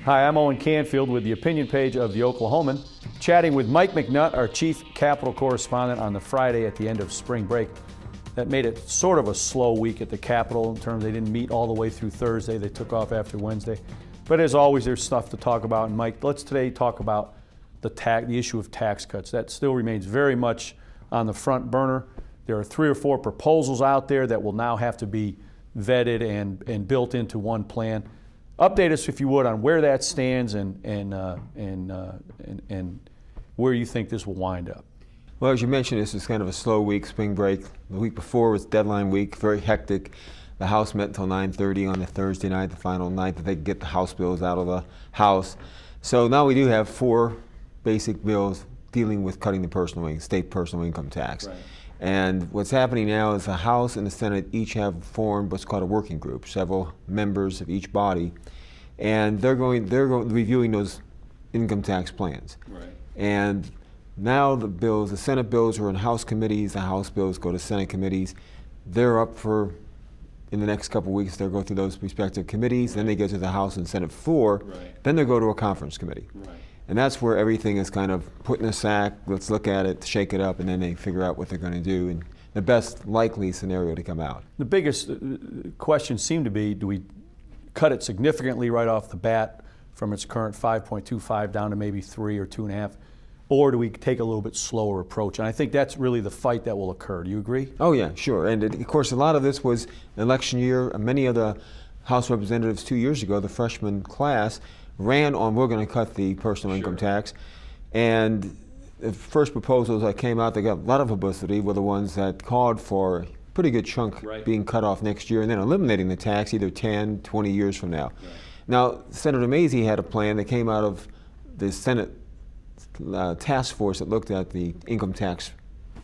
Hi, I'm Owen Canfield with the opinion page of the Oklahoman, chatting with Mike McNutt, our chief Capitol correspondent, on the Friday at the end of spring break. That made it sort of a slow week at the Capitol in terms they didn't meet all the way through Thursday. They took off after Wednesday. But as always, there's stuff to talk about. And Mike, let's today talk about the issue of tax cuts. That still remains very much on the front burner. There are 3 or 4 proposals out there that will now have to be vetted and built into one plan. Update us, if you would, on where that stands and where you think this will wind up. Well, as you mentioned, this is kind of a slow week, spring break. The week before was deadline week, very hectic. The House met until 9:30 on the Thursday night, the final night that they could get the House bills out of the House. So now we do have 4 basic bills dealing with cutting the state personal income tax. Right. And what's happening now is the House and the Senate each have formed what's called a working group, several members of each body, and they're reviewing those income tax plans. Right. And now the Senate bills are in House committees, the House bills go to Senate committees. They're up for, in the next couple of weeks, they'll go through those respective committees, then they get to the House and Senate floor, then they'll go to a conference committee. Right. And that's where everything is kind of put in a sack, let's look at it, shake it up, and then they figure out what they're going to do and the best likely scenario to come out. The biggest question seemed to be, do we cut it significantly right off the bat from its current 5.25 down to maybe 3 or 2.5, or do we take a little bit slower approach? And I think that's really the fight that will occur. Do you agree? Oh yeah, sure. And of course, a lot of this was election year. Many of the House representatives 2 years ago, the freshman class, ran on we're going to cut the personal income tax. And the first proposals that came out that got a lot of publicity were the ones that called for a pretty good chunk being cut off next year and then eliminating the tax either 10, 20 years from now. Right. Now, Senator Mazie had a plan that came out of the Senate task force that looked at the income tax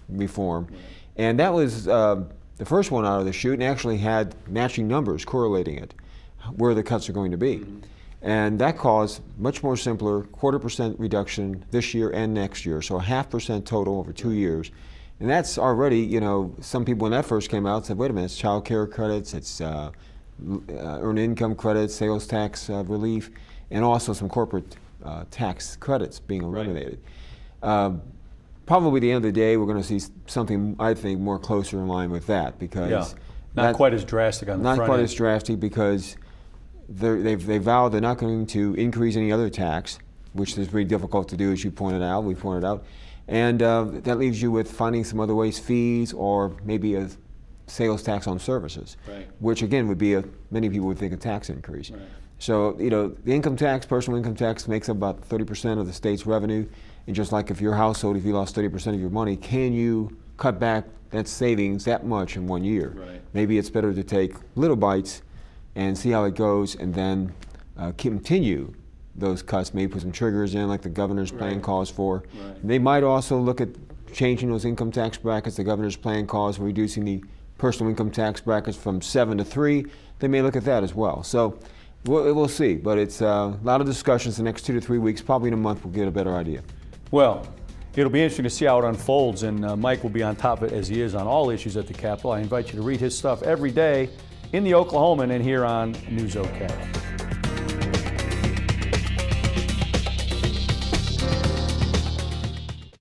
reform. Right. And that was the first one out of the chute and actually had matching numbers correlating it, where the cuts are going to be. Mm-hmm. And that caused much more simpler 0.25% reduction this year and next year, so a 0.5% total over 2 years. And that's already, you know, some people when that first came out said, wait a minute, it's child care credits, it's earned income credits, sales tax relief, and also some corporate tax credits being eliminated. Right. Probably at the end of the day, we're going to see something, I think, more closer in line with that because not quite as drastic on the front end. Not quite as drastic because they vowed they're not going to increase any other tax, which is very difficult to do, as you pointed out, we pointed out. And that leaves you with finding some other ways, fees, or maybe a sales tax on services, which again would be, many people would think, a tax increase. Right. So, you know, the income tax, personal income tax, makes up about 30% of the state's revenue. And just like if your household, if you lost 30% of your money, can you cut back that savings that much in 1 year? Right. Maybe it's better to take little bites and see how it goes, and then continue those cuts, maybe put some triggers in like the governor's plan calls for. Right. They might also look at changing those income tax brackets. The governor's plan calls for reducing the personal income tax brackets from 7 to 3. They may look at that as well. So we'll see, but it's a lot of discussions the next 2 to 3 weeks. Probably in a month we'll get a better idea. Well, it'll be interesting to see how it unfolds, and Mike will be on top of it as he is on all issues at the Capitol. I invite you to read his stuff every day in the Oklahoman and here on News Ocala.